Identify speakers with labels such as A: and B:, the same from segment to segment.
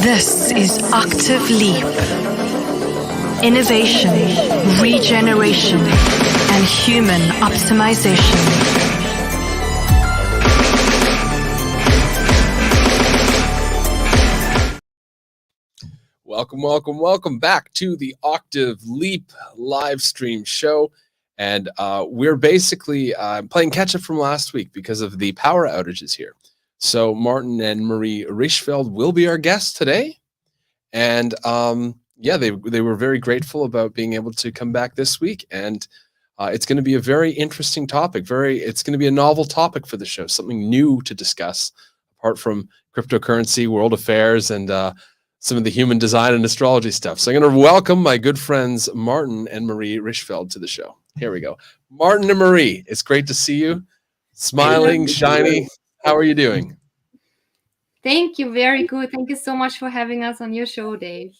A: This is Octave Leap. Innovation, regeneration, and human optimization.
B: Welcome back to the Octave Leap live stream show. And we're basically playing catch up from last week because of the power outages here. So Martin and Marie Richfeld will be our guests today. And they were very grateful about being able to come back this week. And it's going to be a very interesting topic. It's going to be a novel topic for the show, something new to discuss, apart from cryptocurrency, world affairs, and some of the human design and astrology stuff. So I'm going to welcome my good friends Martin and Marie Richfeld to the show. Here we go. Martin and Marie, it's great to see you. Smiling, shiny. How are you doing?
C: Thank you. Very good. Thank you so much for having us on your show, Dave.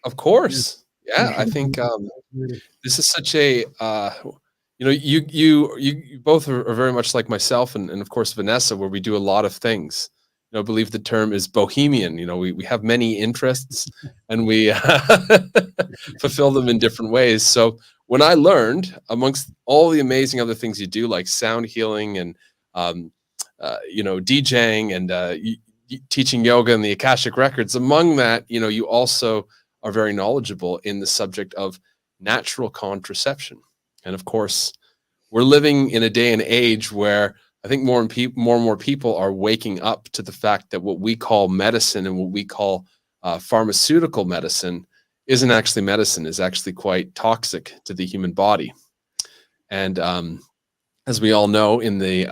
B: Of course. Yeah, I think this is such a, you both are very much like myself and of course Vanessa, where we do a lot of things. I believe the term is bohemian. We have many interests and we fulfill them in different ways. So when I learned, amongst all the amazing other things you do, like sound healing and, DJing and teaching yoga and the Akashic Records, among that, you also are very knowledgeable in the subject of natural contraception. And of course, we're living in a day and age where I think more and more people are waking up to the fact that what we call medicine and what we call pharmaceutical medicine isn't actually medicine, is actually quite toxic to the human body. And as we all know, in the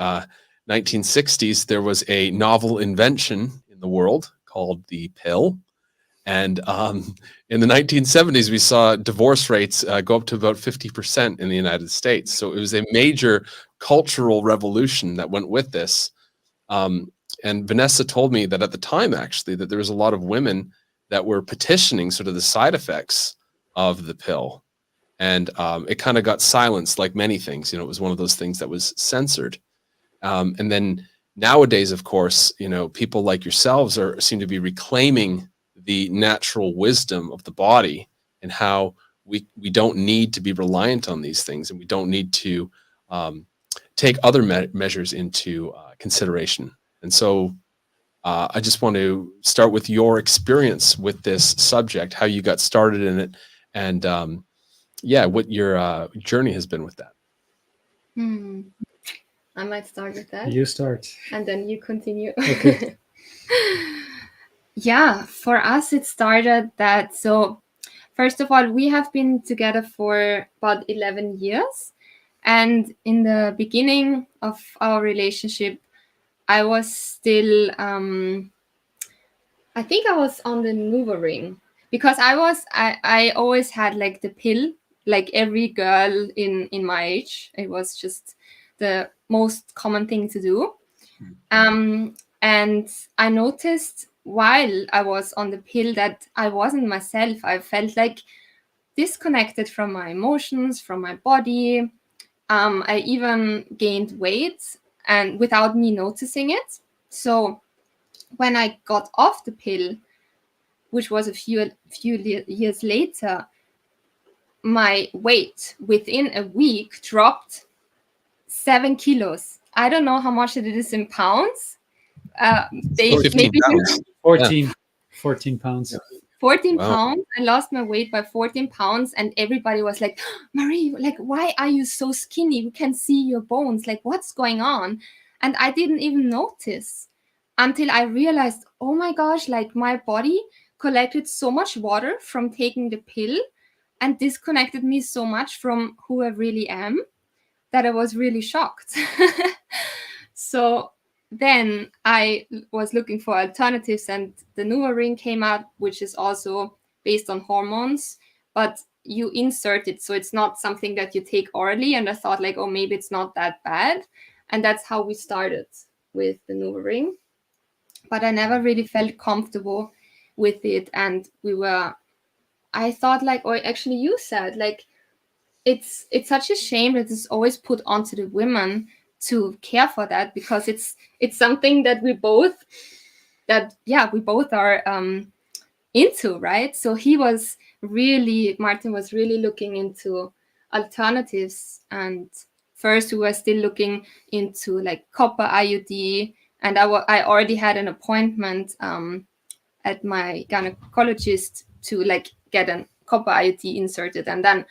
B: 1960s, there was a novel invention in the world called the pill. And in the 1970s, we saw divorce rates go up to about 50% in the United States. So it was a major cultural revolution that went with this. And Vanessa told me that at the time, actually, that there was a lot of women that were petitioning sort of the side effects of the pill. And it kind of got silenced like many things. It was one of those things that was censored. And then nowadays, of course, people like yourselves seem to be reclaiming the natural wisdom of the body and how we don't need to be reliant on these things, and we don't need to take other measures into consideration. And so I just want to start with your experience with this subject, how you got started in it, and what your journey has been with that.
C: I might start with that.
D: You start.
C: And then you continue.
D: Okay.
C: Yeah, for us it started that, so first of all, we have been together for about 11 years. And in the beginning of our relationship, I was still, I think I was on the NuvaRing, because I always had like the pill, like every girl in my age. It was just the most common thing to do. And I noticed while I was on the pill that I wasn't myself. I felt like disconnected from my emotions, from my body. I even gained weight and without me noticing it. So when I got off the pill, which was a few years later, my weight within a week dropped 7 kilos. I don't know how much it is in pounds. They maybe
B: pounds.
D: 14 pounds.
C: 14
B: Wow.
C: pounds. I lost my weight by 14 pounds, and everybody was like, Marie, like, why are you so skinny? We can see your bones. Like, what's going on? And I didn't even notice until I realized, oh my gosh, like my body collected so much water from taking the pill and disconnected me so much from who I really am that I was really shocked. So then I was looking for alternatives, and the NuvaRing came out, which is also based on hormones, but you insert it, so it's not something that you take orally. And I thought like, oh, maybe it's not that bad. And that's how we started with the NuvaRing. But I never really felt comfortable with it. And I thought like, or actually you said, like, it's such a shame that it's always put onto the women to care for that, because it's something that we both that we both are into, right? So Martin was really looking into alternatives, and first we were still looking into like copper IUD, and I already had an appointment at my gynecologist to like get a copper IUD inserted, and then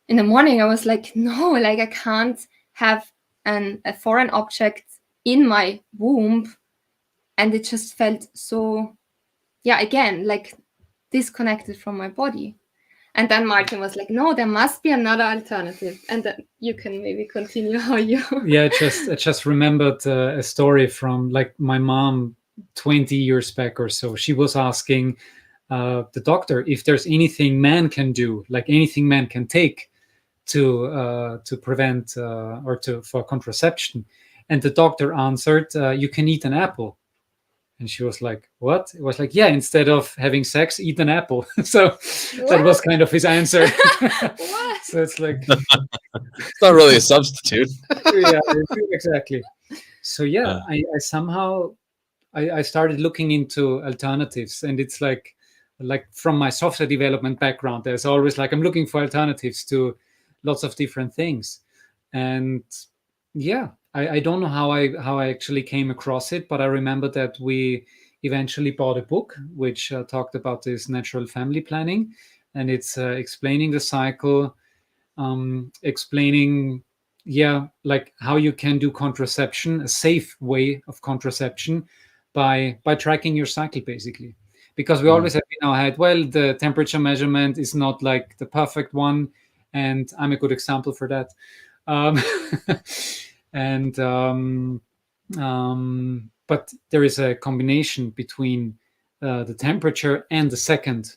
C: in the morning I was like, no, like I can't have a foreign object in my womb, and it just felt so, again, like disconnected from my body. And then Martin was like, no, there must be another alternative. And then you can maybe continue how you.
D: Yeah, I just remembered a story from like my mom 20 years back or so. She was asking the doctor if there's anything man can do, like anything man can take to prevent or for contraception. And the doctor answered, you can eat an apple. And she was like, what? It was like, yeah, instead of having sex, eat an apple. So that was kind of his answer.
C: What?
D: So it's like,
B: It's not really a substitute.
D: yeah, exactly. So yeah, I somehow I started looking into alternatives, and it's like from my software development background, there's always like I'm looking for alternatives to lots of different things. And yeah, I don't know how I actually came across it, but I remember that we eventually bought a book which talked about this natural family planning, and it's explaining the cycle, explaining like how you can do contraception, a safe way of contraception by tracking your cycle, basically. Because we always have in our head, well, the temperature measurement is not like the perfect one, and I'm a good example for that. And but there is a combination between the temperature and the second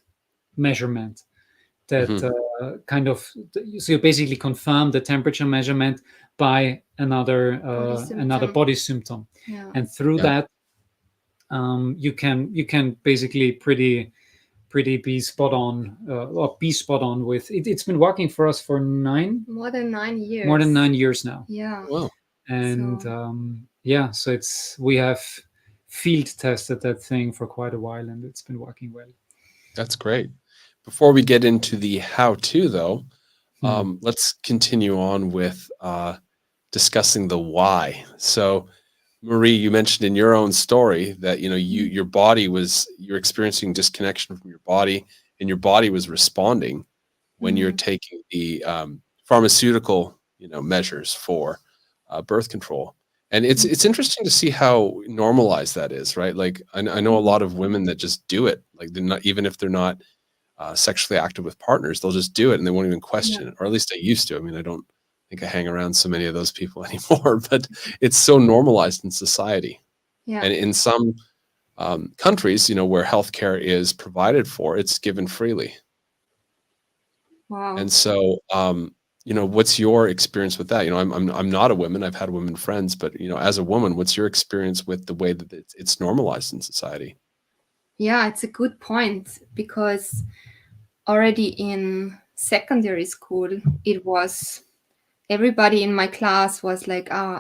D: measurement that kind of, so you basically confirm the temperature measurement by another body symptom.
C: Yeah.
D: And through that you can basically pretty be spot on with it. It's been working for us for
C: more than 9 years.
D: More than 9 years now.
C: Yeah.
B: Wow.
D: And so we have field tested that thing for quite a while, and it's been working well.
B: That's great. Before we get into the how-to, though, let's continue on with discussing the why. So, Marie, you mentioned in your own story that your body you're experiencing disconnection from your body, and your body was responding when you're taking the pharmaceutical measures for birth control. And it's interesting to see how normalized that is, right? Like I know a lot of women that just do it, like they're not, even if they're not sexually active with partners, they'll just do it and they won't even question it. Or at least I used to. I mean, I don't think I hang around so many of those people anymore, but it's so normalized in society.
C: Yeah.
B: And in some countries, where healthcare is provided for, it's given freely.
C: Wow.
B: And so, what's your experience with that? I'm not a woman. I've had women friends, but as a woman, what's your experience with the way that it's normalized in society?
C: Yeah, it's a good point, because already in secondary school, it was everybody in my class was like, "Oh,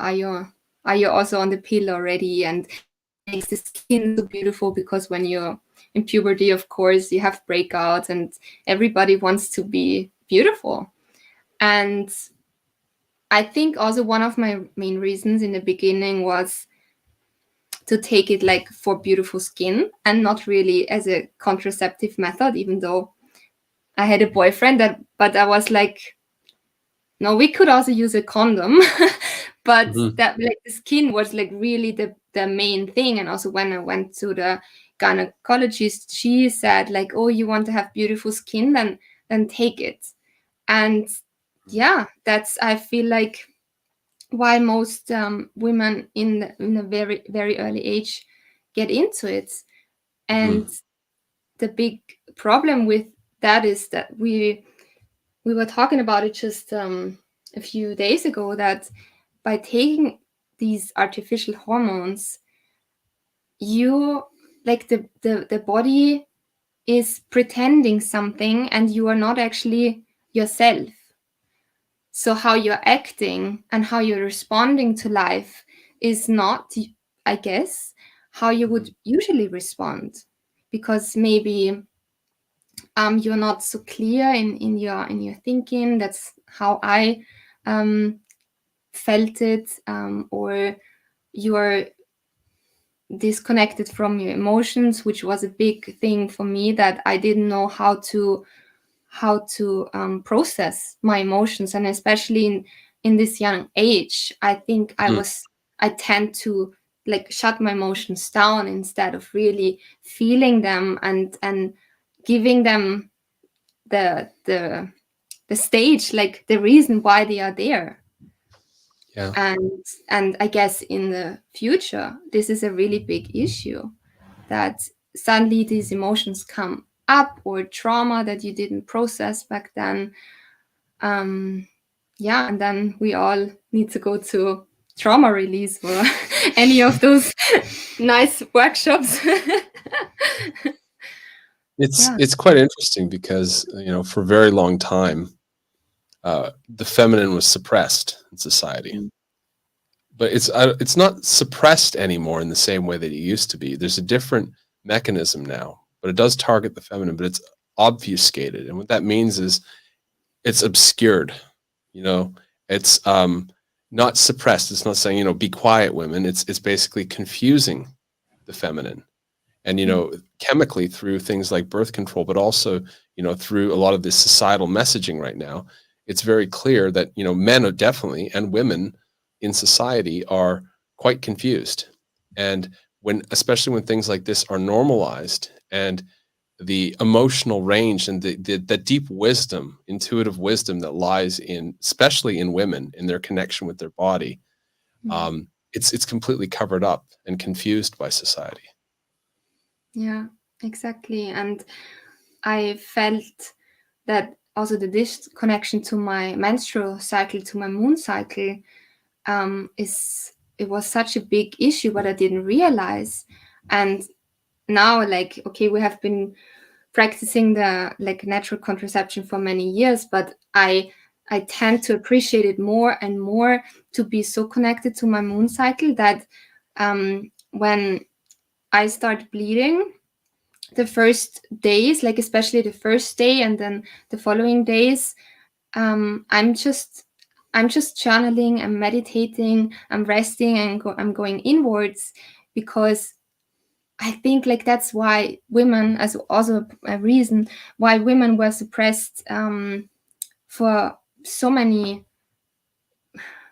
C: are you also on the pill already?" And it makes the skin so beautiful, because when you're in puberty, of course, you have breakouts, and everybody wants to be beautiful. And I think also one of my main reasons in the beginning was to take it like for beautiful skin and not really as a contraceptive method, even though I had a boyfriend but I was like, no, we could also use a condom. But that like the skin was like really the main thing. And also when I went to the gynecologist, she said like, oh, you want to have beautiful skin, then take it. And that's, I feel like, why most women in a very, very early age get into it. And the big problem with that is that we were talking about it just a few days ago, that by taking these artificial hormones, you like the body is pretending something, and you are not actually yourself. So how you're acting and how you're responding to life is not, I guess, how you would usually respond, because maybe you're not so clear in your thinking. That's how I felt it, or you're disconnected from your emotions, which was a big thing for me, that I didn't know how to process my emotions, and especially in this young age, I think I tend to like shut my emotions down instead of really feeling them and giving them the stage, like the reason why they are there.
B: Yeah.
C: And I guess in the future, this is a really big issue, that suddenly these emotions come up, or trauma that you didn't process back then. Yeah, and then we all need to go to trauma release or any of those nice workshops.
B: It's quite interesting because, for a very long time, the feminine was suppressed in society. But it's not suppressed anymore in the same way that it used to be. There's a different mechanism now, but it does target the feminine, but it's obfuscated. And what that means is it's obscured. It's not suppressed. It's not saying, be quiet, women. It's basically confusing the feminine. And, chemically through things like birth control, but also, through a lot of this societal messaging right now, it's very clear that, men are definitely, and women in society are quite confused. And especially when things like this are normalized, and the emotional range and the deep wisdom, intuitive wisdom that lies especially in women, in their connection with their body, it's completely covered up and confused by society.
C: Yeah, exactly. And I felt that also the disconnection to my menstrual cycle, to my moon cycle, it was such a big issue, but I didn't realize. And now, like, okay, we have been practicing the natural contraception for many years, but I tend to appreciate it more and more, to be so connected to my moon cycle, that when I start bleeding, the first days, like especially the first day and then the following days, I'm just channeling, I'm meditating, I'm resting, and I'm going inwards, because I think like that's why women, as also a reason why women were suppressed for so many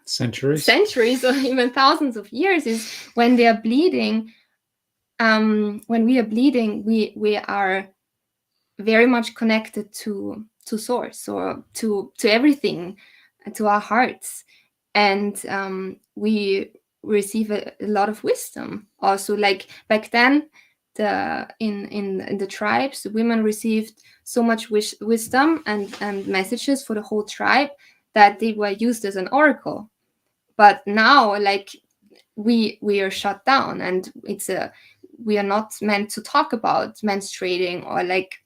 C: centuries or even thousands of years, is when they are bleeding. When we are bleeding, we are very much connected to source, or to everything, to our hearts, and we receive a lot of wisdom. Also, like back then, in the tribes, the women received so much wisdom and messages for the whole tribe, that they were used as an oracle. But now, like, we are shut down, and we are not meant to talk about menstruating or like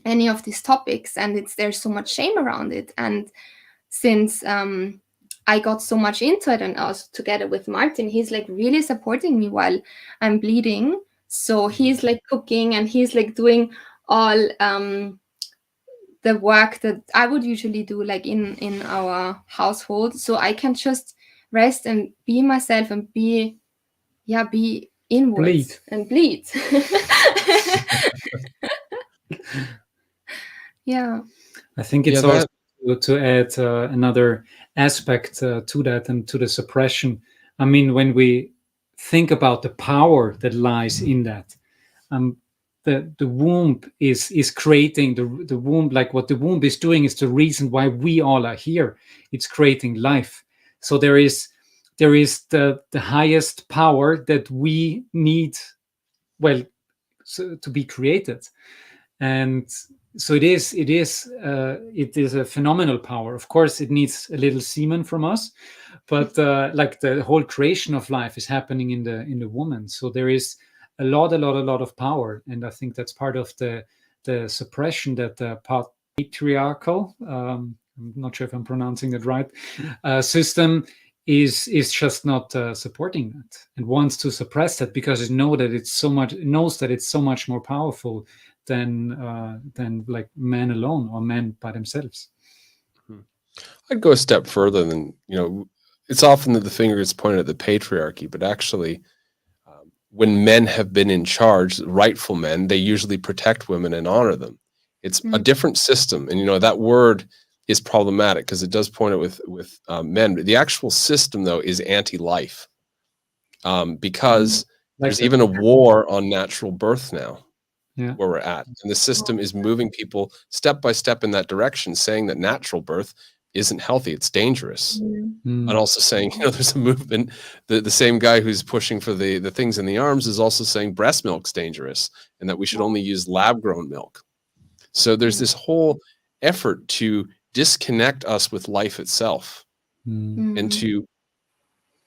C: any of these topics, and there's so much shame around it. And since I got so much into it, and also together with Martin, he's like really supporting me while I'm bleeding. So he's like cooking, and he's like doing all the work that I would usually do, like in our household, so I can just rest and be myself and be inwards and bleed. Yeah,
D: I think it's also to add another aspect to that, and to the suppression. I mean, when we think about the power that lies in that, the womb is creating the womb. Like, what the womb is doing is the reason why we all are here. It's creating life. So there is the highest power that we need, well, to be created. And so it is a phenomenal power. Of course, it needs a little semen from us, but like the whole creation of life is happening in the woman. So there is a lot of power, and I think that's part of the suppression that the patriarchal, I'm not sure if I'm pronouncing it right, system is just not supporting that and wants to suppress that because it knows that it's so much more powerful than like men alone or men by themselves.
B: I'd go a step further than, it's often that the finger is pointed at the patriarchy, but actually, when men have been in charge, rightful men, they usually protect women and honor them. It's a different system. And, that word is problematic because it does point it with men. But the actual system, though, is anti-life because there's even a war on natural birth now.
D: Yeah.
B: Where we're at. And the system is moving people step by step in that direction, saying that natural birth isn't healthy, it's dangerous. And also saying, there's a movement, the same guy who's pushing for the things in the arms is also saying breast milk's dangerous and that we should only use lab-grown milk. So there's this whole effort to disconnect us with life itself and to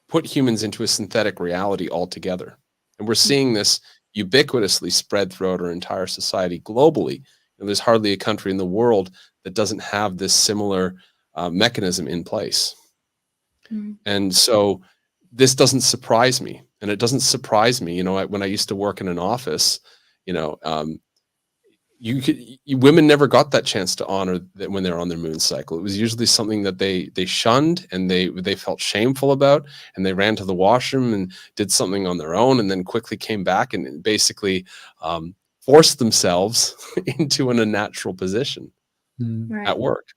B: put humans into a synthetic reality altogether. And we're seeing this ubiquitously spread throughout our entire society globally. And there's hardly a country in the world that doesn't have this similar mechanism in place. And so this doesn't surprise me. And it doesn't surprise me, when I used to work in an office, women never got that chance to honor that when they're on their moon cycle. It was usually something that they shunned and they felt shameful about, and they ran to the washroom and did something on their own and then quickly came back and basically forced themselves into an unnatural position at work.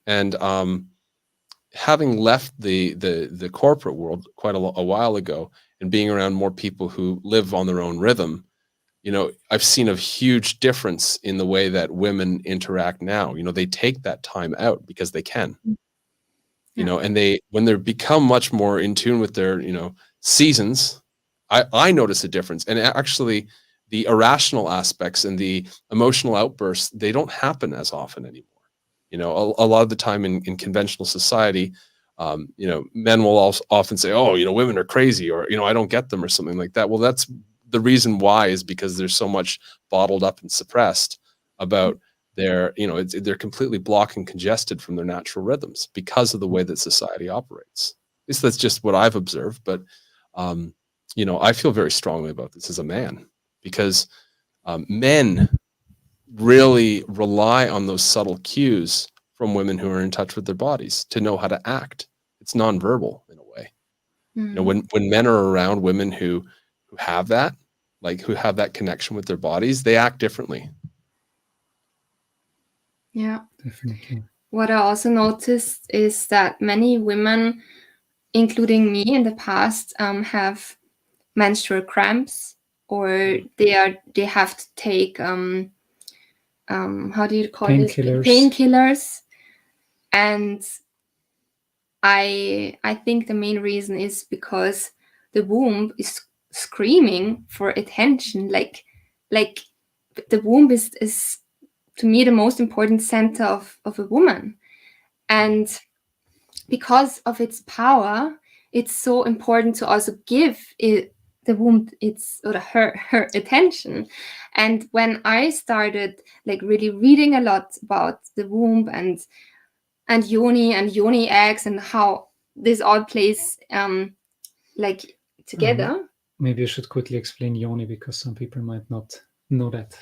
B: And having left the corporate world quite a while ago and being around more people who live on their own rhythm, I've seen a huge difference in the way that women interact now. They take that time out because they can, and when they become much more in tune with their, seasons, I notice a difference. And actually the irrational aspects and the emotional outbursts, they don't happen as often anymore. A lot of the time in conventional society, men will also often say, oh, women are crazy, or, I don't get them, or something like that. Well, that's the reason why is because there's so much bottled up and suppressed about their, they're completely blocked and congested from their natural rhythms because of the way that society operates. At least that's just what I've observed. But, I feel very strongly about this as a man because men really rely on those subtle cues from women who are in touch with their bodies to know how to act. It's nonverbal in a way. When men are around women who have that, who have that connection with their bodies, they act differently.
C: Yeah,
D: definitely.
C: What I also noticed is that many women, including me in the past, have menstrual cramps, or they have to take how do you call it, painkillers. And I think the main reason is because the womb is screaming for attention. Like the womb is to me the most important center of a woman, and because of its power, it's so important to also give it, the womb, its or her attention. And when I started really reading a lot about the womb and yoni eggs and how this all plays together.
D: Maybe I should quickly explain yoni because some people might not know that.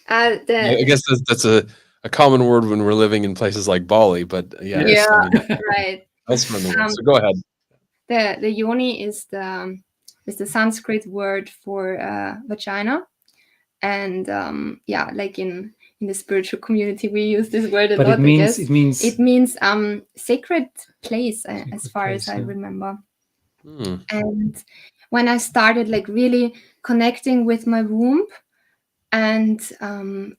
B: I guess that's a common word when we're living in places like Bali, but
C: right.
B: Elsewhere in the world. So go ahead.
C: The yoni is the Sanskrit word for vagina, and in the spiritual community we use this word a lot. It means sacred place, as far as I remember. And when I started really connecting with my womb and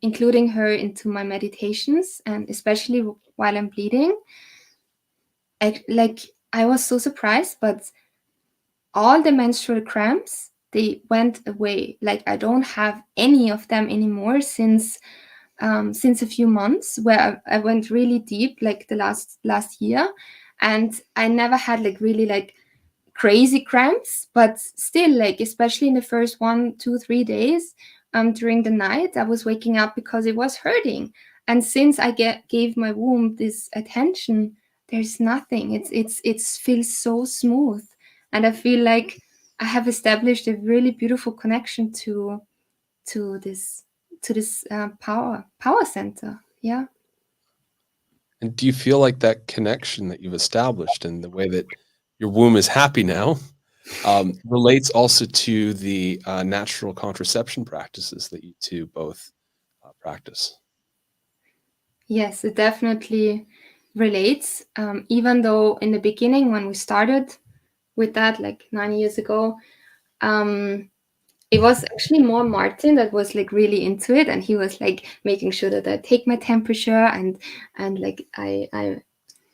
C: including her into my meditations, and especially while I'm bleeding, I was so surprised, but all the menstrual cramps, they went away. I don't have any of them anymore since a few months, where I went really deep, the last year, and I never had really crazy cramps, but still, especially in the first 1, 2, 3 days during the night, I was waking up because it was hurting. And since I gave my womb this attention, there's nothing. It feels so smooth, and I feel like I have established a really beautiful connection to this power center. Yeah.
B: And do you feel like that connection that you've established and the way that your womb is happy now relates also to the natural contraception practices that you two both practice?
C: Yes, it definitely relates. Even though in the beginning, when we started with that, like 9 years ago, it was actually more Martin that was like really into it, and he was like making sure that I take my temperature and like I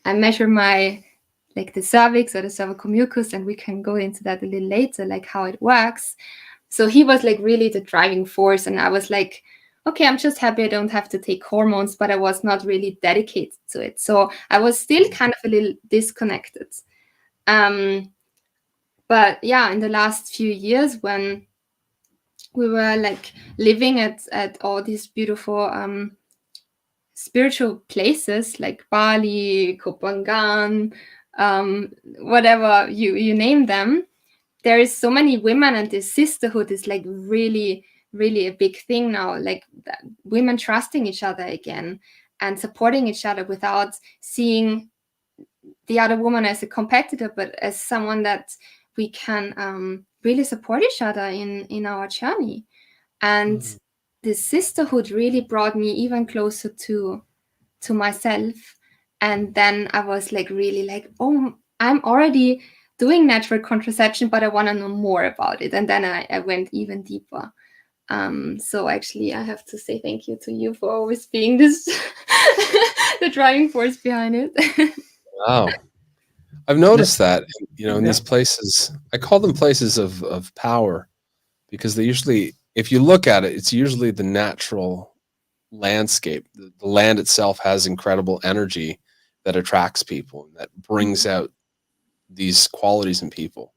C: measure my like the cervix or the cervical mucus, and we can go into that a little later, like how it works. So he was like really the driving force, and I was like, okay, I'm just happy I don't have to take hormones, but I was not really dedicated to it. So I was still kind of a little disconnected. But yeah, in the last few years, when we were like living at all these beautiful spiritual places like Bali, Kopangan, whatever you name them, there is so many women, and this sisterhood is like really, really a big thing now. Like women trusting each other again and supporting each other without seeing the other woman as a competitor, but as someone that we can really support each other in our journey. And this sisterhood really brought me even closer to myself. And then I was like really like, oh, I'm already doing natural contraception, but I want to know more about it. And then I went even deeper. So actually I have to say thank you to you for always being this the driving force behind it.
B: Wow. I've noticed that, you know, in these places, I call them places of power, because they usually, if you look at it, it's usually the natural landscape. The land itself has incredible energy that attracts people and that brings out these qualities in people.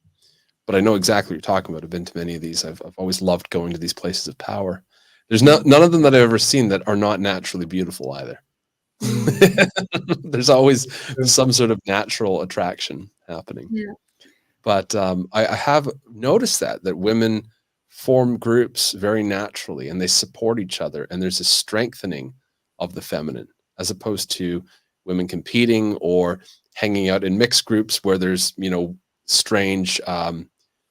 B: But I know exactly what you're talking about. I've been to many of these. I've always loved going to these places of power. There's none of them that I've ever seen that are not naturally beautiful either. There's always some sort of natural attraction happening.
C: Yeah.
B: But I have noticed that women form groups very naturally, and they support each other, and there's a strengthening of the feminine, as opposed to women competing or hanging out in mixed groups where there's, you know, strange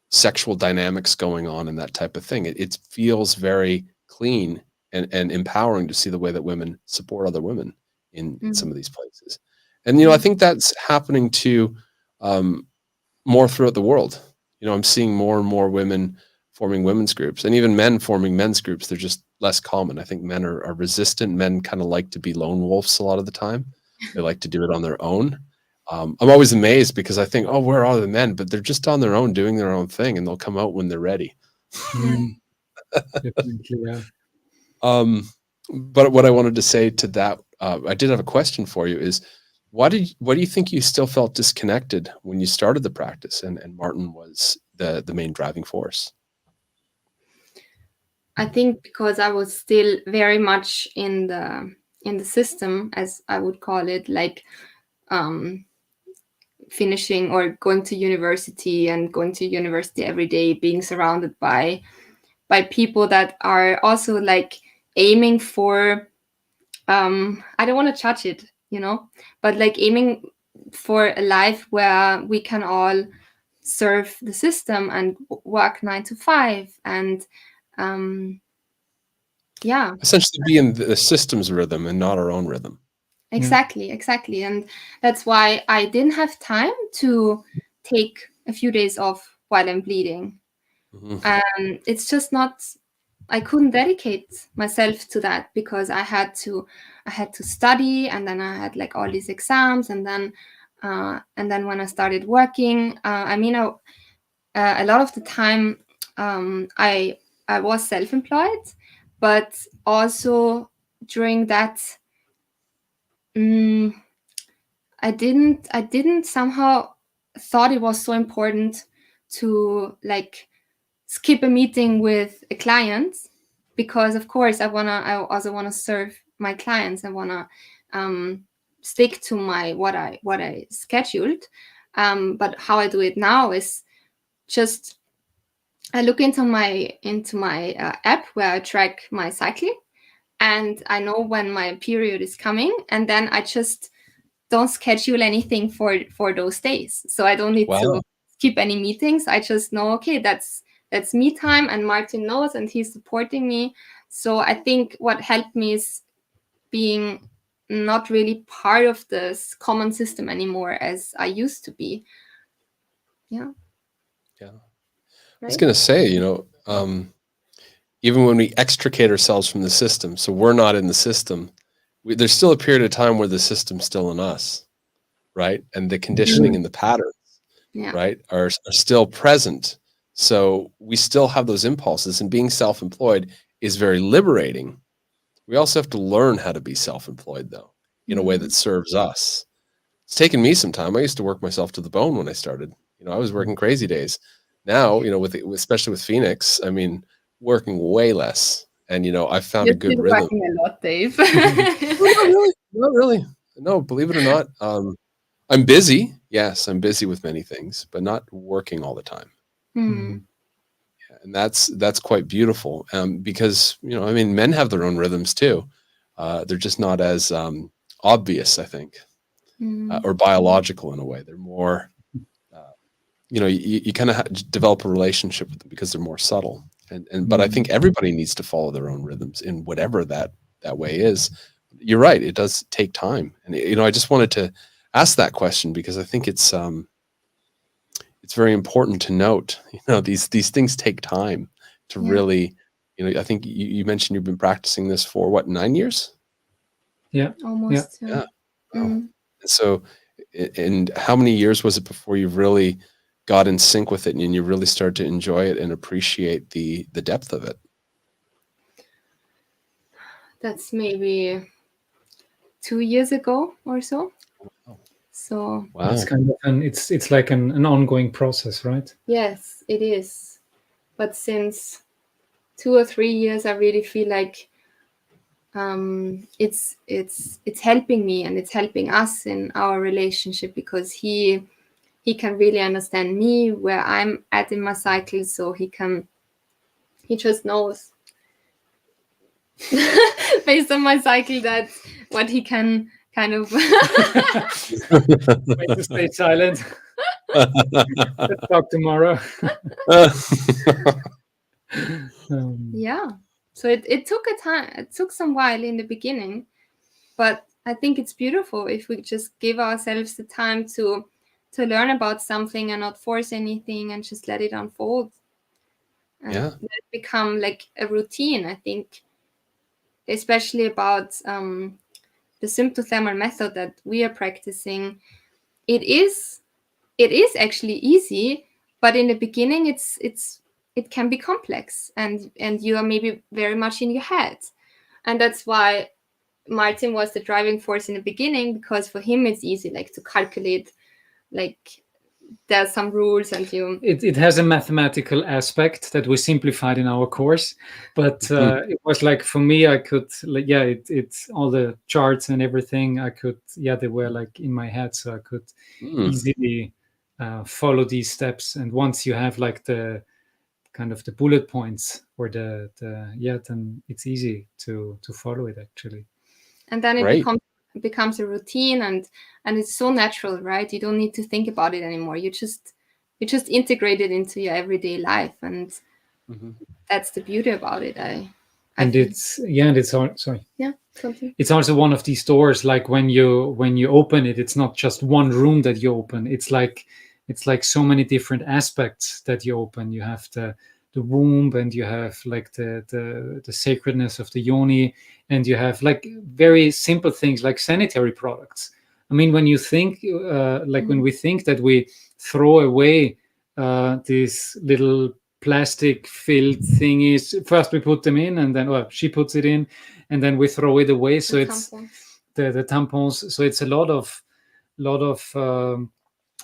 B: sexual dynamics going on and that type of thing. It feels very clean and empowering to see the way that women support other women in some of these places. And, you know, I think that's happening to more throughout the world. You know, I'm seeing more and more women forming women's groups, and even men forming men's groups. They're just less common. I think men are resistant. Men kind of like to be lone wolves a lot of the time. They like to do it on their own. I'm always amazed because I think, oh, where are the men? But they're just on their own, doing their own thing, and they'll come out when they're ready.
D: Definitely, yeah.
B: But what I wanted to say to that, I did have a question for you, is why do you think you still felt disconnected when you started the practice and Martin was the main driving force?
C: I think because I was still very much in the system, as I would call it, like finishing or going to university every day, being surrounded by people that are also like aiming for I don't want to judge it, you know, but like aiming for a life where we can all serve the system and work 9 to 5 and yeah,
B: Essentially be in the system's rhythm and not our own rhythm.
C: exactly. And that's why I didn't have time to take a few days off while I'm bleeding. It's just not, I couldn't dedicate myself to that because I had to study, and then I had like all these exams, and then when I started working, a lot of the time I was self-employed, but also during that I didn't somehow thought it was so important to like skip a meeting with a client, because of course I also wanna serve my clients. I wanna stick to my what I scheduled. But how I do it now is just I look into my app where I track my cycle, and I know when my period is coming, and then I just don't schedule anything for those days. So I don't need
B: Wow.
C: to skip any meetings. I just know, okay, that's me time, and Martin knows, and he's supporting me. So I think what helped me is being not really part of this common system anymore as I used to be. Yeah.
B: Yeah. I
C: Right?
B: was going to say, even when we extricate ourselves from the system, so we're not in the system, there's still a period of time where the system's still in us, right? And the conditioning and the patterns,
C: Yeah.
B: right, are still present. So we still have those impulses, and being self-employed is very liberating. We also have to learn how to be self-employed, though, in a way that serves us. It's taken me some time. I used to work myself to the bone when I started. I was working crazy days. Now, especially with Phoenix, I mean, working way less. And, I found a
C: You're
B: good
C: still
B: rhythm.
C: working a lot, Dave.
B: Oh, not really. No, believe it or not. I'm busy. Yes, I'm busy with many things, but not working all the time.
C: Hmm.
B: And that's quite beautiful, because men have their own rhythms too. They're just not as obvious, I think, or biological in a way. They're more, you kind of develop a relationship with them because they're more subtle. But I think everybody needs to follow their own rhythms in whatever that way is. You're right; it does take time, and I just wanted to ask that question because I think it's very important to note. These things take time to really. I think you mentioned you've been practicing this for what, 9 years?
D: Yeah.
C: Almost.
B: Yeah. Wow. So, and how many years was it before you really got in sync with it and you really started to enjoy it and appreciate the depth of it?
C: That's maybe 2 years ago or so.
B: Wow.
C: So
B: Wow.
D: It's kind of it's like an ongoing process, right?
C: yes, it is. But since 2 or 3 years, I really feel like it's helping me, and it's helping us in our relationship, because he can really understand me, where I'm at in my cycle, so he just knows based on my cycle that what he can kind of
D: Wait to stay silent. Let's talk tomorrow.
C: yeah. So it took a time. It took some while in the beginning, but I think it's beautiful if we just give ourselves the time to learn about something and not force anything, and just let it unfold and
B: Yeah.
C: let it become like a routine. I think, especially about the symptothermal method that we are practicing, it is actually easy, but in the beginning it can be complex, and you are maybe very much in your head, and that's why Martin was the driving force in the beginning, because for him it's easy, like, to calculate, like, there's some rules, and
D: it has a mathematical aspect that we simplified in our course, but it was like, for me, I could, like, it's all the charts and everything, I could, they were like in my head, so I could easily follow these steps. And once you have like the kind of the bullet points, or then it's easy to follow it, actually.
C: and then it
B: Right.
C: becomes a routine, and it's so natural, right? You don't need to think about it anymore. You just integrate it into your everyday life, and that's the beauty about it.
D: And it's all, sorry.
C: Yeah, something.
D: It's also one of these doors, like when you open it, it's not just one room that you open. It's like so many different aspects that you open. You have the womb, and you have like the sacredness of the yoni, and you have like very simple things like sanitary products. I mean, when you think when we think that we throw away these little plastic filled thingies, first we put them in, and then she puts it in, and then we throw it away. So it's the tampons. So it's a lot of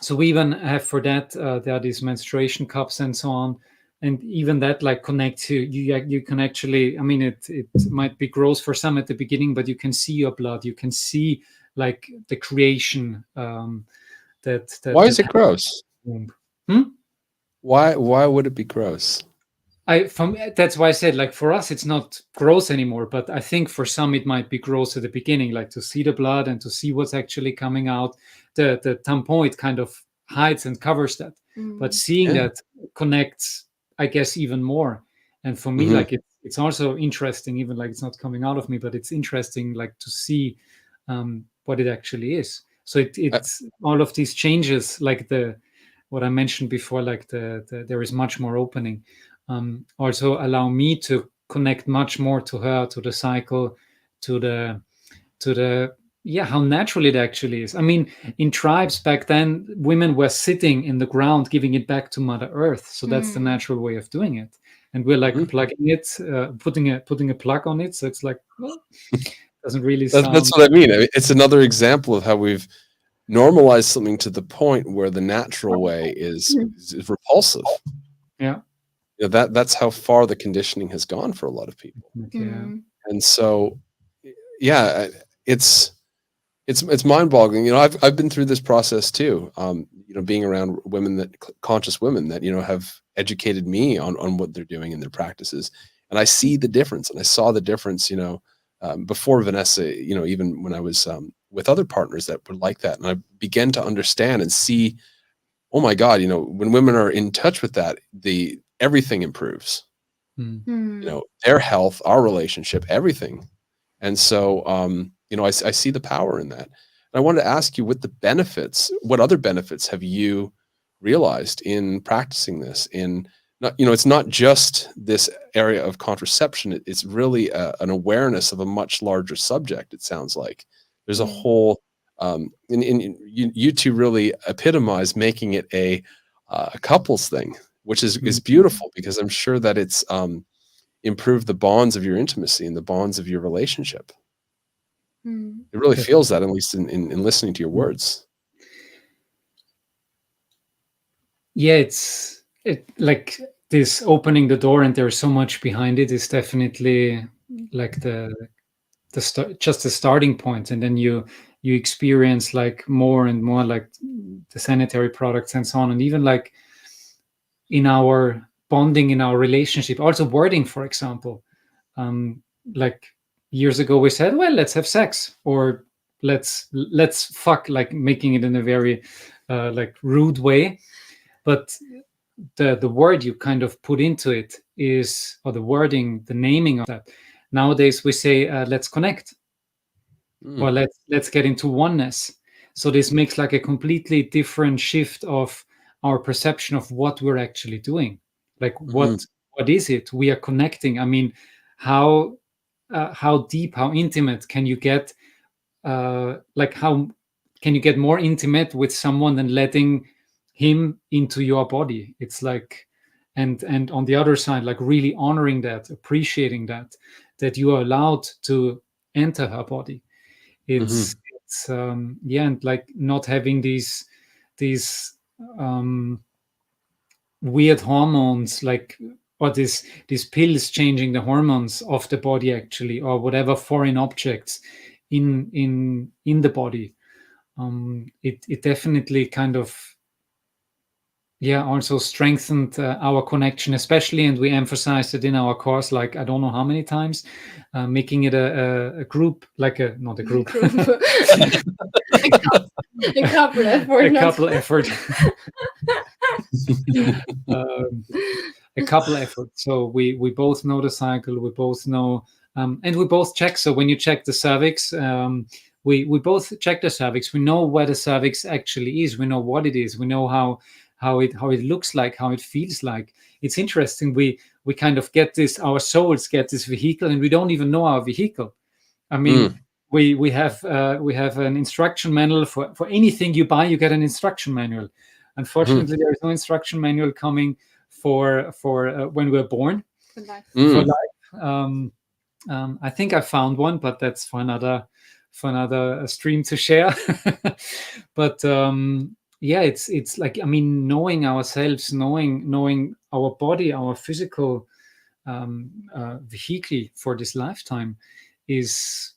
D: so we even have for that there are these menstruation cups and so on, and even that like connects you can actually, I mean, it might be gross for some at the beginning, but you can see your blood, you can see like the creation that
B: Why is
D: that
B: it gross?
D: happened. Hmm?
B: Why would it be gross?
D: That's why I said, like, for us it's not gross anymore, but I think for some it might be gross at the beginning, like to see the blood and to see what's actually coming out. The tampon, it kind of hides and covers that, but seeing
B: Yeah.
D: that connects, I guess, even more. And for me,
B: Mhm.
D: like it's also interesting, even like it's not coming out of me, but it's interesting, like to see what it actually is. So it's all of these changes, like what I mentioned before, like there is much more opening. Also allow me to connect much more to her, to the cycle, to the yeah, how natural it actually is. I mean, in tribes back then, women were sitting in the ground, giving it back to Mother Earth. So that's the natural way of doing it. And we're like
B: Mhm.
D: plugging it, putting a plug on it. So it's like, well, doesn't really
B: That's
D: sound.
B: what I mean. It's another example of how we've normalized something to the point where the natural way is repulsive.
D: Yeah.
B: You know, that's how far the conditioning has gone for a lot of people.
D: Yeah.
B: And so, yeah, it's mind-boggling. You know, I've been through this process too. You know, being around women conscious women that, you know, have educated me on what they're doing in their practices, and I see the difference, and I saw the difference. You know, before Vanessa, you know, even when I was with other partners that were like that, and I began to understand and see, oh my God, you know, when women are in touch with that, everything improves. You know, their health, our relationship, everything. And so, you know, I see the power in that. And I wanted to ask you, what other benefits have you realized in practicing this? In not, you know, it's not just this area of contraception. It's really an awareness of a much larger subject. It sounds like there's a whole, and you two really epitomize making it a couples thing, which is beautiful, because I'm sure that it's improved the bonds of your intimacy and the bonds of your relationship. It really feels that, at least in listening to your words.
D: Yeah, it like this opening the door, and there's so much behind it, is definitely like just the starting point, and then you experience like more and more, like the sanitary products and so on, and even like in our bonding, in our relationship, also wording, for example, like years ago we said, well, let's have sex, or let's fuck, like making it in a very like rude way. But the word you kind of put into it is, or the wording, the naming of that, nowadays we say, let's connect, or let's get into oneness. So this makes like a completely different shift of our perception of what we're actually doing. Like what is it we are connecting? I mean, how deep, how intimate can you get? Like how can you get more intimate with someone than letting him into your body? It's like, and on the other side, like really honoring that, appreciating that you are allowed to enter her body. It's yeah, and like not having these weird hormones, like, or these pills changing the hormones of the body actually, or whatever foreign objects in the body. It definitely kind of, yeah, also strengthened our connection, especially, and we emphasized it in our course, like I don't know how many times, making it a group, like not a group,
C: A couple effort.
D: a couple effort. A couple effort. So we both know the cycle, we both know, and we both check. So when you check the cervix, we both check the cervix. We know where the cervix actually is. We know what it is. We know how it looks like, how it feels like. It's interesting. We kind of get this. Our souls get this vehicle, and we don't even know our vehicle. I mean, we have an instruction manual for anything you buy. You get an instruction manual. Unfortunately, there is no instruction manual coming for when we're born. For life. I think I found one, but that's for another stream to share. But yeah, it's like, I mean, knowing ourselves, knowing our body, our physical vehicle for this lifetime is,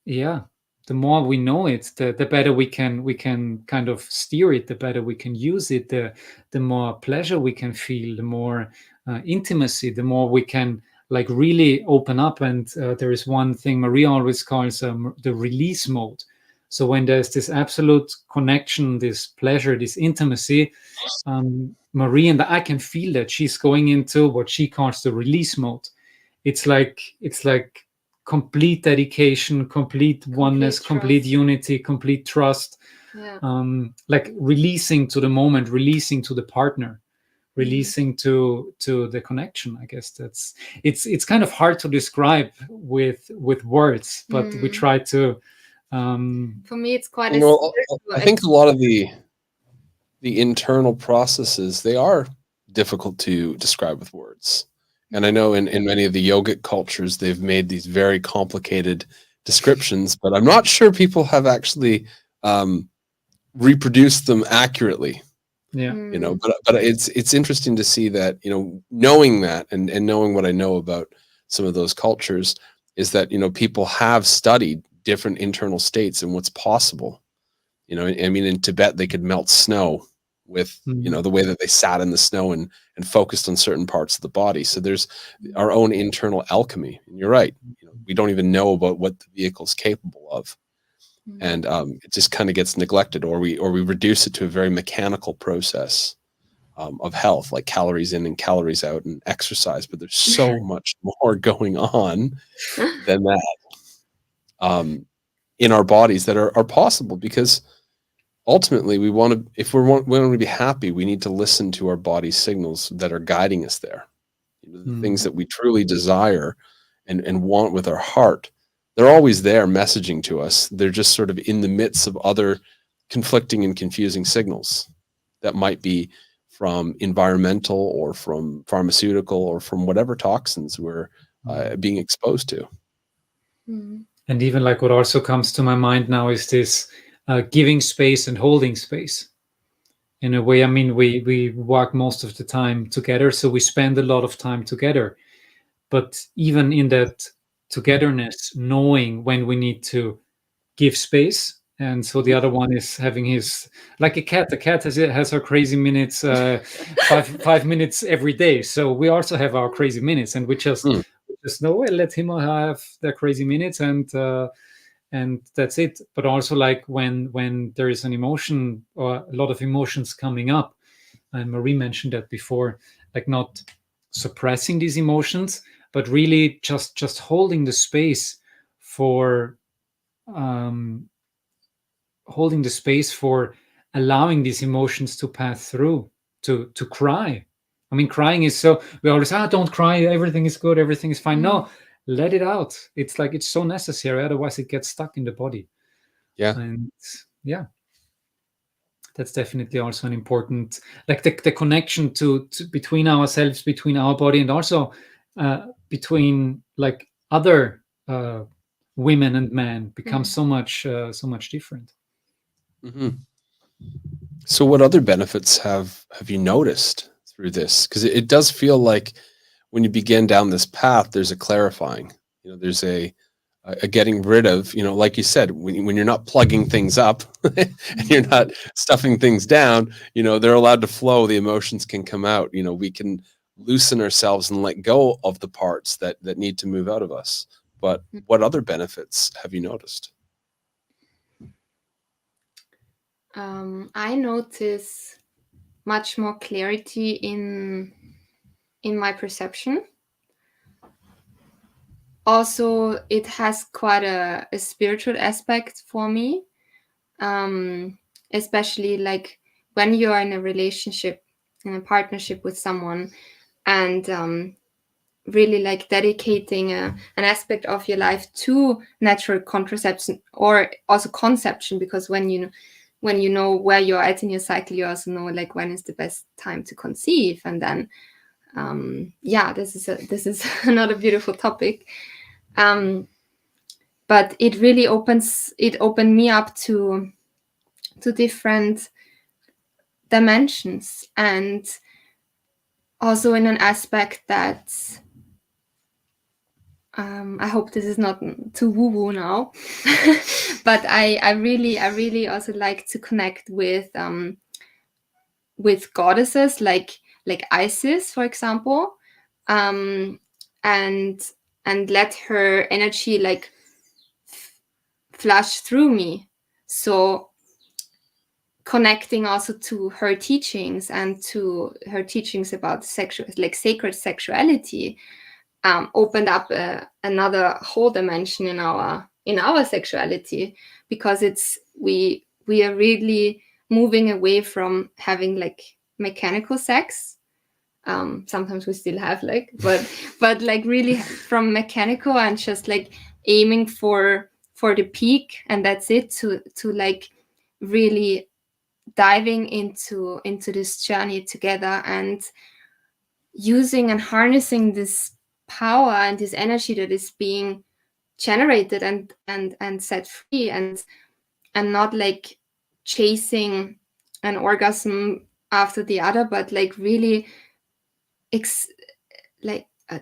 D: yeah, the more we know it, the better we can kind of steer it, the better we can use it, the more pleasure we can feel, the more intimacy, the more we can like really open up. And there is one thing Maria always calls the release mode. So when there's this absolute connection, this pleasure, this intimacy, Marie and I can feel that she's going into what she calls the release mode. It's like complete dedication, complete oneness, complete unity, complete trust.
C: Yeah.
D: Like releasing to the moment, releasing to the partner, releasing to the connection. I guess that's it's kind of hard to describe with words, but we try to.
C: For me, it's quite.
B: I think a lot of the internal processes, they are difficult to describe with words. And I know in many of the yogic cultures, they've made these very complicated descriptions, but I'm not sure people have actually reproduced them accurately.
D: Yeah.
B: You know, but it's interesting to see that, you know, knowing that and knowing what I know about some of those cultures is that, you know, people have studied different internal states and what's possible. You know, I mean, in Tibet, they could melt snow with, you know, the way that they sat in the snow and focused on certain parts of the body. So there's our own internal alchemy. And you're right. You know, we don't even know about what the vehicle's capable of. And it just kind of gets neglected, or we reduce it to a very mechanical process of health, like calories in and calories out and exercise. But there's so much more going on than that in our bodies that are possible, because ultimately we want to, if we want to be happy, we need to listen to our body's signals that are guiding us there. You know, the things that we truly desire and want with our heart, they're always there messaging to us. They're just sort of in the midst of other conflicting and confusing signals that might be from environmental or from pharmaceutical or from whatever toxins we're being exposed to.
D: And even like what also comes to my mind now is this giving space and holding space. In a way, I mean, we work most of the time together, so we spend a lot of time together. But even in that togetherness, knowing when we need to give space, and so the other one is having his, like a cat. The cat has her crazy minutes, 5 minutes every day. So we also have our crazy minutes, and we just know, well, let him have their crazy minutes, and that's it. But also like when there is an emotion or a lot of emotions coming up, and Marie mentioned that before, like not suppressing these emotions, but really just holding the space for allowing these emotions to pass through, to cry. I mean, crying is so, we always say, don't cry, everything is good, everything is fine. No, let it out. It's like, it's so necessary, otherwise it gets stuck in the body.
B: Yeah.
D: And yeah, that's definitely also an important, like the connection to between ourselves, between our body, and also between like other women and men becomes so much different.
B: So what other benefits have you noticed through this? Because it does feel like when you begin down this path, there's a clarifying, you know, there's a getting rid of, you know, like you said, when you're not plugging things up and you're not stuffing things down, you know, they're allowed to flow. The emotions can come out, you know, we can loosen ourselves and let go of the parts that need to move out of us. But what other benefits have you noticed?
C: I notice much more clarity in my perception. Also, it has quite a spiritual aspect for me, especially like when you are in a relationship, in a partnership with someone, and really like dedicating an aspect of your life to natural contraception, or also conception, because when you know where you're at in your cycle, you also know like when is the best time to conceive. And then this is another beautiful topic. But it really opened me up to different dimensions, and also in an aspect that I hope this is not too woo-woo now, but I really also like to connect with goddesses like Isis, for example, and let her energy like flash through me. So connecting also to her teachings and to her teachings about sacred sexuality opened up another whole dimension in our sexuality, because we are really moving away from having like mechanical sex. Sometimes we still have but like really from mechanical and just like aiming for the peak and that's it, to like really diving into this journey together and using and harnessing this power and this energy that is being generated and set free, and not like chasing an orgasm after the other, but like really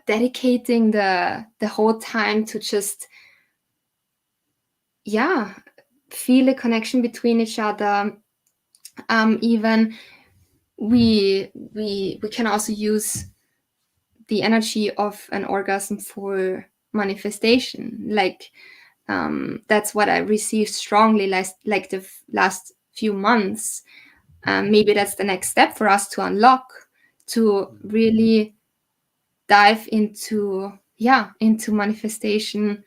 C: dedicating the whole time to just feel a connection between each other. Even we can also use the energy of an orgasm for manifestation. That's what I received strongly like the last few months. Maybe that's the next step for us to unlock, to really dive into manifestation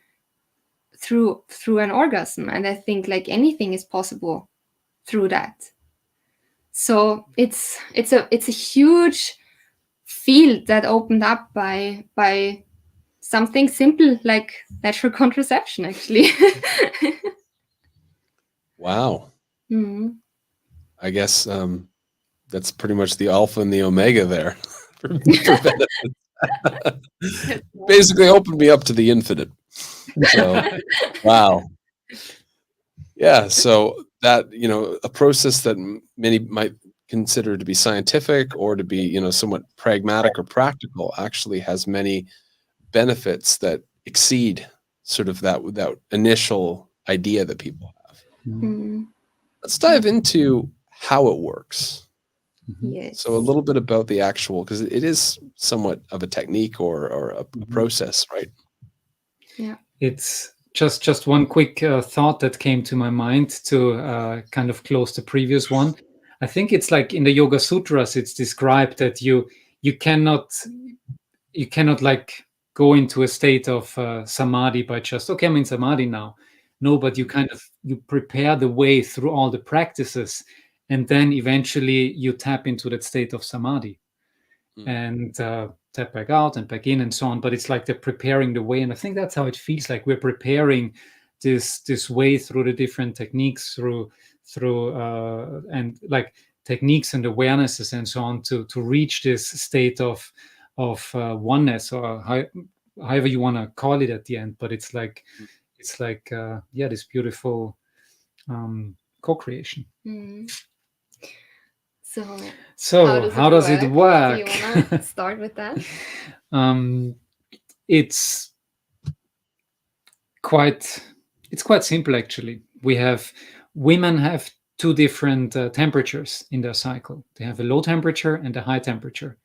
C: through an orgasm. And I think like anything is possible through that. So it's a huge field that opened up by something simple like natural contraception, actually.
B: Wow.
C: Mm-hmm.
B: I guess that's pretty much the alpha and the omega there for benefits. Basically opened me up to the infinite. So, wow. Yeah. So that, a process that many might consider to be scientific or to be, somewhat pragmatic or practical actually has many benefits that exceed sort of that initial idea that people have.
C: Mm-hmm.
B: Let's dive into how it works.
C: Yes.
B: So a little bit about the actual, because it is somewhat of a technique or a process, right?
C: Yeah.
D: It's just one quick thought that came to my mind to kind of close the previous one. I think it's like in the Yoga Sutras, it's described that you cannot like go into a state of samadhi by just, okay, I'm in samadhi now. No, but you you prepare the way through all the practices, and then eventually you tap into that state of samadhi and tap back out and back in and so on. But it's like they're preparing the way, and I think that's how it feels like we're preparing this way through the different techniques, through and like techniques and awarenesses and so on to reach this state of oneness, or however you want to call it at the end. But it's like this beautiful co-creation.
C: Mm.
D: So how does it work?
C: Do you want to start with that?
D: It's quite simple, actually. Women have two different temperatures in their cycle. They have a low temperature and a high temperature,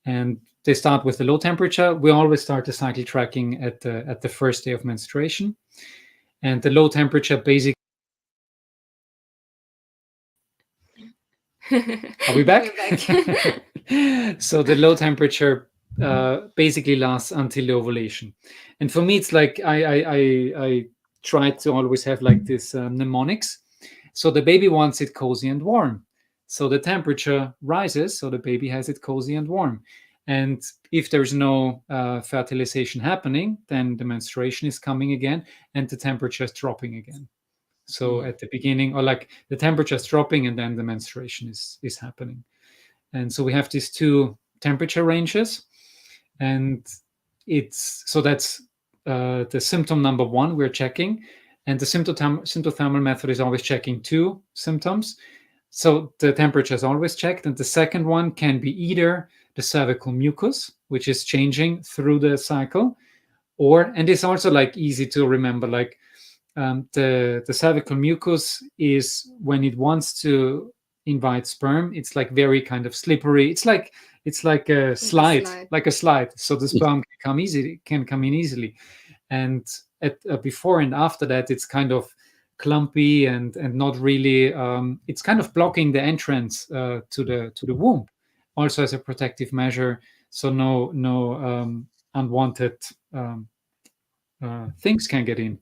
D: and they start with the low temperature. We always start the cycle tracking at the first day of menstruation, and the low temperature basically. Are we back?
C: We're back.
D: So the low temperature basically lasts until the ovulation, and for me, it's like I try to always have like this mnemonics. So the baby wants it cozy and warm, so the temperature rises, so the baby has it cozy and warm. And if there's no fertilization happening, then the menstruation is coming again, and the temperature is dropping again. So at the beginning, or like the temperature is dropping and then the menstruation is happening. And so we have these two temperature ranges, and that's the symptom number one we're checking. And the symptothermal method is always checking two symptoms. So the temperature is always checked. And the second one can be either the cervical mucus, which is changing through the cycle, and it's also like easy to remember, like the cervical mucus is, when it wants to invite sperm, it's like very kind of slippery. It's like a slide, so the sperm can come in easily. And at before and after that, it's kind of clumpy and not really, it's kind of blocking the entrance to the womb, also as a protective measure, so no unwanted things can get in.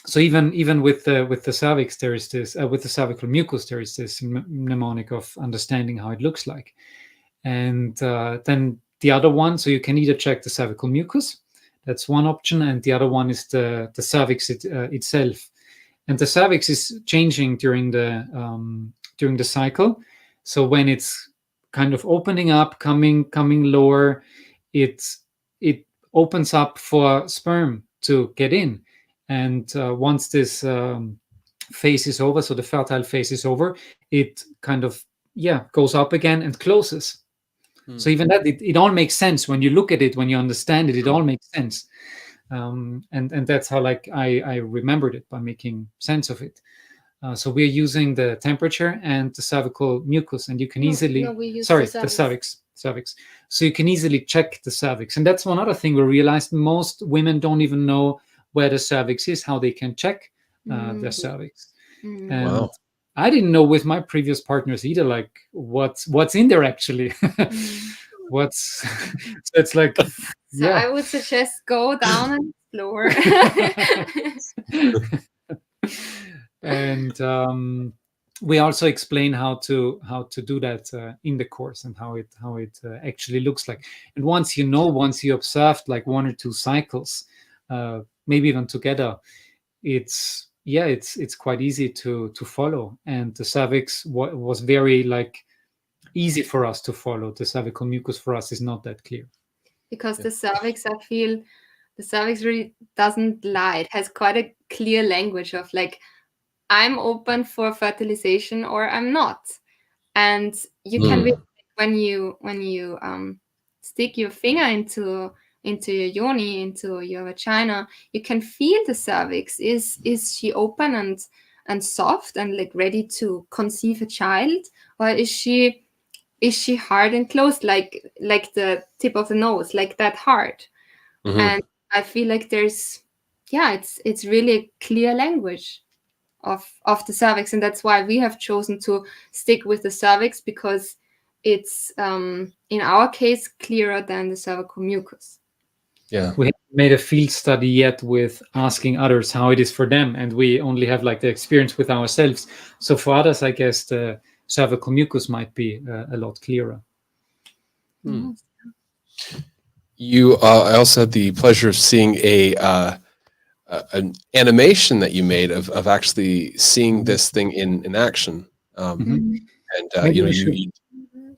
D: So even with the cervix, there is this, with the cervical mucus, there is this mnemonic of understanding how it looks like. And then the other one, so you can either check the cervical mucus, that's one option, and the other one is the cervix itself. And the cervix is changing during the cycle. So when it's kind of opening up, coming lower, it opens up for sperm to get in. And once this phase is over, so the fertile phase is over, it kind of goes up again and closes. So even that, it all makes sense when you look at it, when you understand it, it all makes sense. And that's how, like, I remembered it, by making sense of it. So we're using the temperature and the cervical mucus, and you can easily, the cervix. So you can easily check the cervix. And that's one other thing we realized: most women don't even know where the cervix is, how they can check their cervix. And
B: Wow.
D: I didn't know with my previous partners either, like what's in there actually. So it's like,
C: So I would suggest go down and explore.
D: And we also explain how to do that in the course, and how it actually looks like. And once you observed like one or two cycles, maybe even together, it's quite easy to follow. And the cervix was very like easy for us to follow. The cervical mucus for us is not that clear,
C: because the cervix, I feel the cervix really doesn't lie. It has quite a clear language of like, I'm open for fertilization or I'm not. And you can really, when you stick your finger into your yoni, into your vagina, you can feel the cervix. Is she open and soft and like ready to conceive a child, or is she hard and closed, like the tip of the nose, like that hard? And I feel like there's it's really a clear language of the cervix, and that's why we have chosen to stick with the cervix, because it's in our case clearer than the cervical mucus.
B: Yeah.
D: We haven't made a field study yet with asking others how it is for them, and we only have like the experience with ourselves. So for others, I guess the cervical mucus might be a lot clearer.
B: You, I also had the pleasure of seeing an animation that you made of actually seeing this thing in action. And
D: Maybe
B: you know,
D: we should-
B: do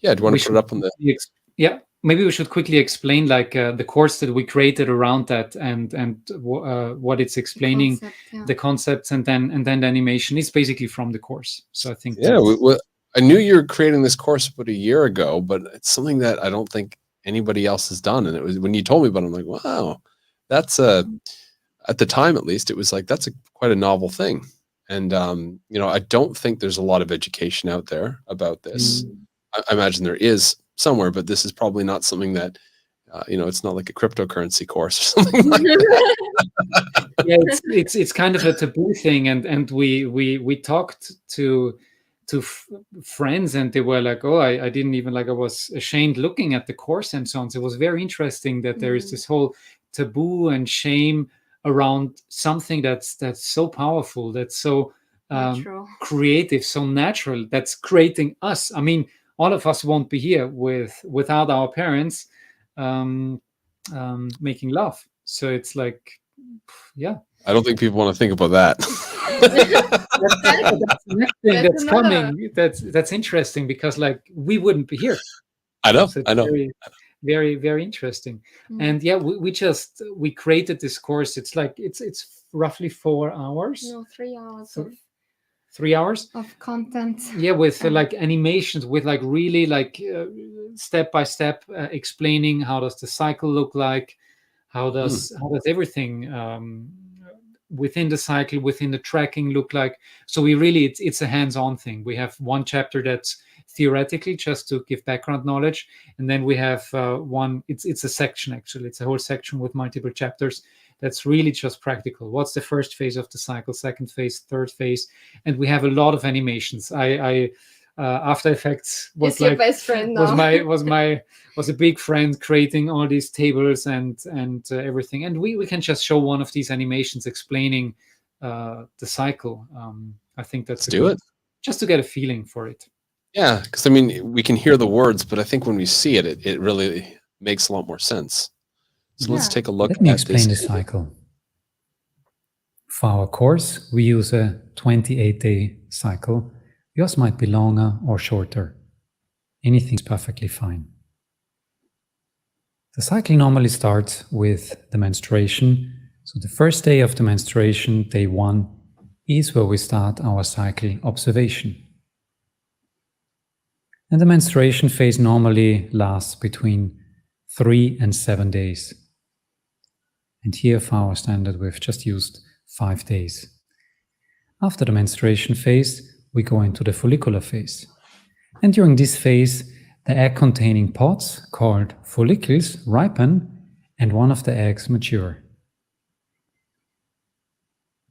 B: you want to put it up on the?
D: Maybe we should quickly explain like the course that we created around that, and what it's explaining, the concepts, and then the animation is basically from the course. So I think
B: I knew you were creating this course about a year ago, but it's something that I don't think anybody else has done. And it was when you told me about it, I'm like, wow, that's at the time, at least, it was like, that's quite a novel thing. And, you know, I don't think there's a lot of education out there about this. I imagine there is somewhere, but this is probably not something that, you know, it's not like a cryptocurrency course or something like that.
D: Yeah, it's kind of a taboo thing. And we talked to friends, and they were like, oh, I didn't even, like, I was ashamed looking at the course and so on. So it was very interesting that there is this whole taboo and shame around something that's so powerful, that's so creative, so natural, that's creating us. I mean, all of us won't be here without our parents making love. So it's like, yeah.
B: I don't think people want to think about that.
D: That's the next thing that's coming. That's interesting, because like we wouldn't be here.
B: I know.
D: So
B: I know.
D: Very, very, very interesting. And yeah, we created this course. It's like it's roughly 4 hours.
C: No, 3 hours.
D: 3 hours
C: of content.
D: Yeah, with like animations, with like really like step by step explaining how does the cycle look like, How does everything within the cycle, within the tracking look like? So we really, it's a hands-on thing. We have one chapter that's theoretically just to give background knowledge, and then we have one. It's a section actually. It's a whole section with multiple chapters. That's really just practical. What's the first phase of the cycle, second phase, third phase, and we have a lot of animations. I After Effects was
C: your best friend now.
D: was a big friend creating all these tables and everything, and we can just show one of these animations explaining the cycle. I think that's
B: Let's do it,
D: just to get a feeling for it.
B: Yeah, because I mean, we can hear the words, but I think when we see it, it really makes a lot more sense. So let's take a look
E: Let me
B: at
E: explain
B: this.
E: the cycle. For our course, we use a 28-day cycle. Yours might be longer or shorter. Anything's perfectly fine. The cycle normally starts with the menstruation. So the first day of the menstruation, day 1, is where we start our cycle observation. And the menstruation phase normally lasts between 3 and 7 days. And here for our standard, we've just used 5 days. After the menstruation phase, we go into the follicular phase. And during this phase, the egg-containing pods, called follicles, ripen, and one of the eggs mature.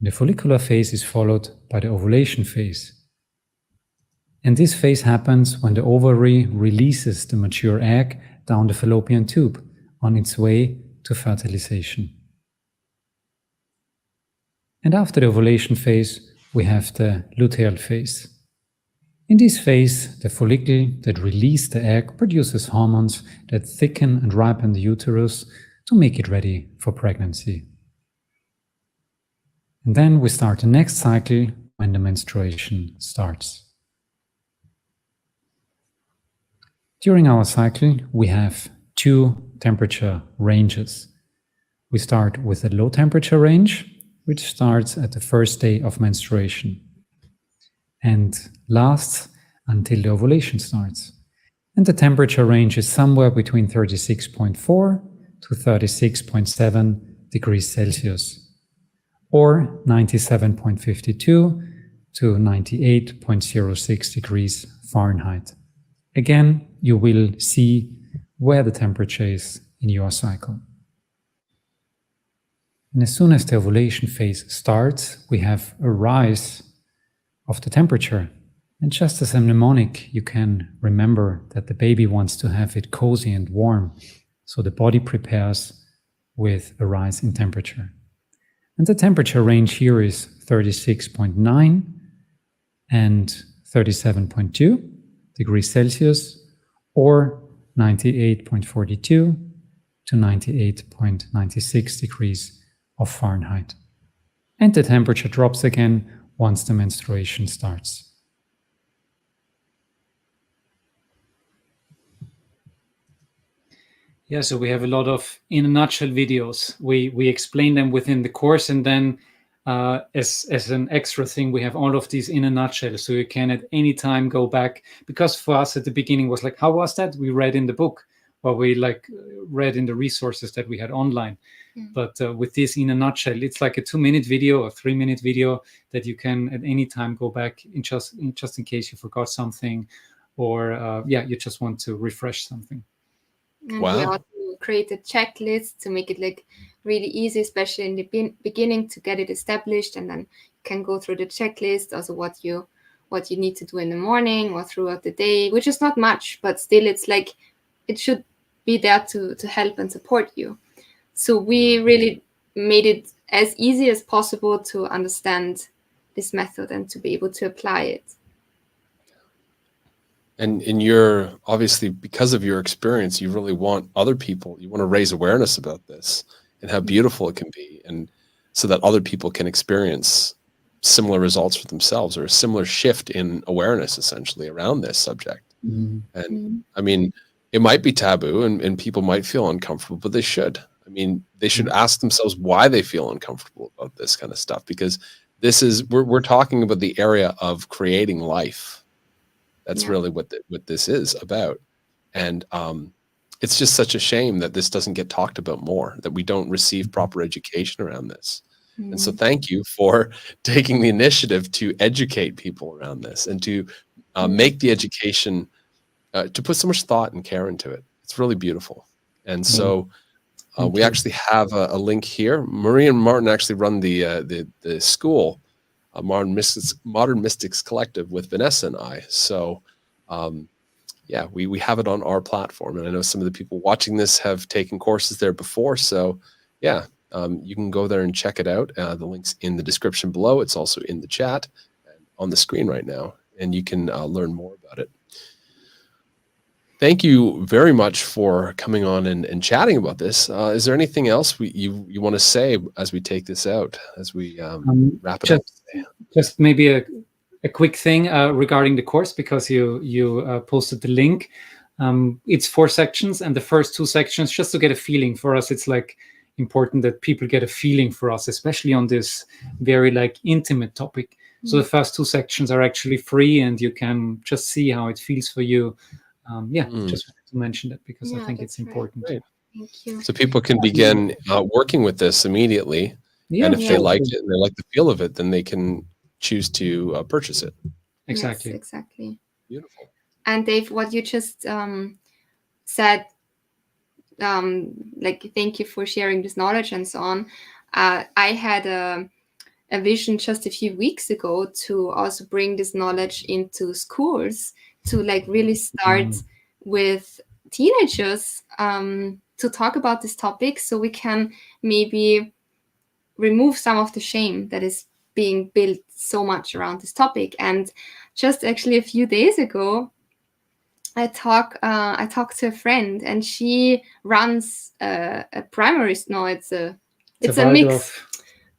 E: The follicular phase is followed by the ovulation phase. And this phase happens when the ovary releases the mature egg down the fallopian tube on its way to fertilization. And after the ovulation phase, we have the luteal phase. In this phase, the follicle that released the egg produces hormones that thicken and ripen the uterus to make it ready for pregnancy. And then we start the next cycle when the menstruation starts. During our cycle, we have 2 temperature ranges. We start with a low temperature range, which starts at the first day of menstruation and lasts until the ovulation starts. And the temperature range is somewhere between 36.4 to 36.7 degrees Celsius, or 97.52 to 98.06 degrees Fahrenheit. Again, you will see where the temperature is in your cycle. And as soon as the ovulation phase starts, we have a rise of the temperature. And just as a mnemonic, you can remember that the baby wants to have it cozy and warm. So the body prepares with a rise in temperature. And the temperature range here is 36.9 and 37.2 degrees Celsius, or 98.42 to 98.96 degrees of Fahrenheit. And the temperature drops again once the menstruation starts.
D: Yeah, so we have a lot of in a nutshell videos. We explain them within the course, and then as an extra thing, we have all of these in a nutshell, so you can at any time go back. Because for us at the beginning was like, how was that? We read in the book, or we read in the resources that we had online. But with this in a nutshell, it's like a 2-minute video or 3-minute video that you can at any time go back just in case you forgot something, or you just want to refresh something.
C: And we also create a checklist to make it really easy, especially in the beginning, to get it established, and then you can go through the checklist, also what you need to do in the morning or throughout the day, which is not much, but still it's it should be there to help and support you. So we really made it as easy as possible to understand this method and to be able to apply it.
B: And you're obviously, because of your experience, you really want other people, you want to raise awareness about this and how beautiful it can be, and so that other people can experience similar results for themselves, or a similar shift in awareness essentially around this subject. And I mean, it might be taboo and people might feel uncomfortable, but they should. I mean, they should ask themselves why they feel uncomfortable about this kind of stuff, because this is, we're talking about the area of creating life. That's really what this is about. And it's just such a shame that this doesn't get talked about more, that we don't receive proper education around this. And so thank you for taking the initiative to educate people around this and to make the education, to put so much thought and care into it. It's really beautiful. And so we actually have a link here. Marie and Martin actually run the school, Modern Mystics Collective, with Vanessa and I. So yeah, we have it on our platform. And I know some of the people watching this have taken courses there before. So yeah, you can go there and check it out. The link's in the description below. It's also in the chat and on the screen right now, and you can learn more about it. Thank you very much for coming on and chatting about this. Is there anything else you want to say as we take this out, as we wrap it up?
D: Just maybe a quick thing regarding the course, because you posted the link. It's 4 sections, and the first 2 sections, just to get a feeling for us, it's like important that people get a feeling for us, especially on this very like intimate topic. So the first 2 sections are actually free, and you can just see how it feels for you. Just wanted to mention that because I think it's important.
B: Right.
C: Thank you.
B: So people can begin working with this immediately. And if they like it and they like the feel of it, then they can choose to purchase it.
D: Exactly.
C: Yes, exactly.
B: Beautiful.
C: And Dave, what you just said, like, thank you for sharing this knowledge and so on. I had a vision just a few weeks ago to also bring this knowledge into schools, to like really start with teenagers to talk about this topic, so we can maybe remove some of the shame that is being built so much around this topic. And just actually a few days ago, I talked to a friend, and she runs a primary. No, it's a mix.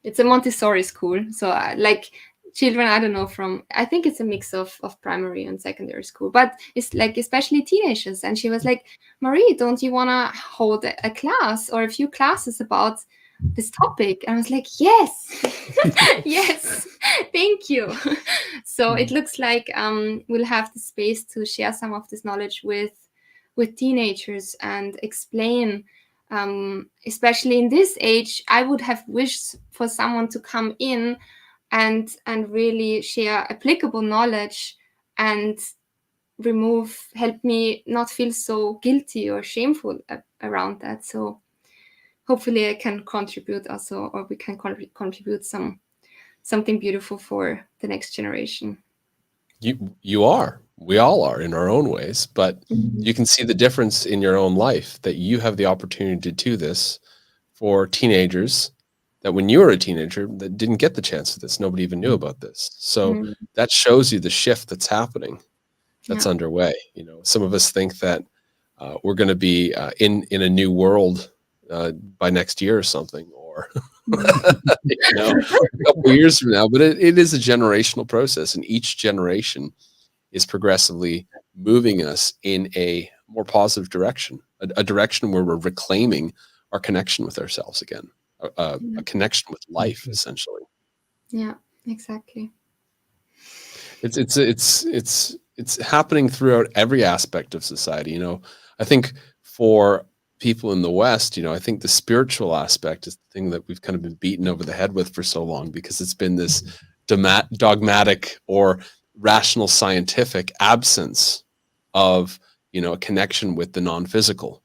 C: It's a Montessori school. So like children, I don't know, I think it's a mix of primary and secondary school, but it's like especially teenagers. And she was like, Marie, don't you want to hold a class or a few classes about this topic? And I was like, yes, yes, thank you. So it looks like we'll have the space to share some of this knowledge with teenagers and explain. Especially in this age, I would have wished for someone to come in and really share applicable knowledge and help me not feel so guilty or shameful around that. So hopefully I can contribute also, or we can contribute something beautiful for the next generation.
B: You are. We all are in our own ways, but you can see the difference in your own life, that you have the opportunity to do this for teenagers that when you were a teenager that didn't get the chance to this. Nobody even knew about this. So that shows you the shift that's happening, that's underway. You know, some of us think that we're going to be in a new world by next year or something, or you know, a couple of years from now. But it is a generational process, and each generation is progressively moving us in a more positive direction, a direction where we're reclaiming our connection with ourselves again, a connection with life, essentially.
C: Yeah, exactly.
B: It's happening throughout every aspect of society. You know, I think for people in the West, you know, I think the spiritual aspect is the thing that we've kind of been beaten over the head with for so long, because it's been this dogmatic or rational scientific absence of, you know, a connection with the non-physical.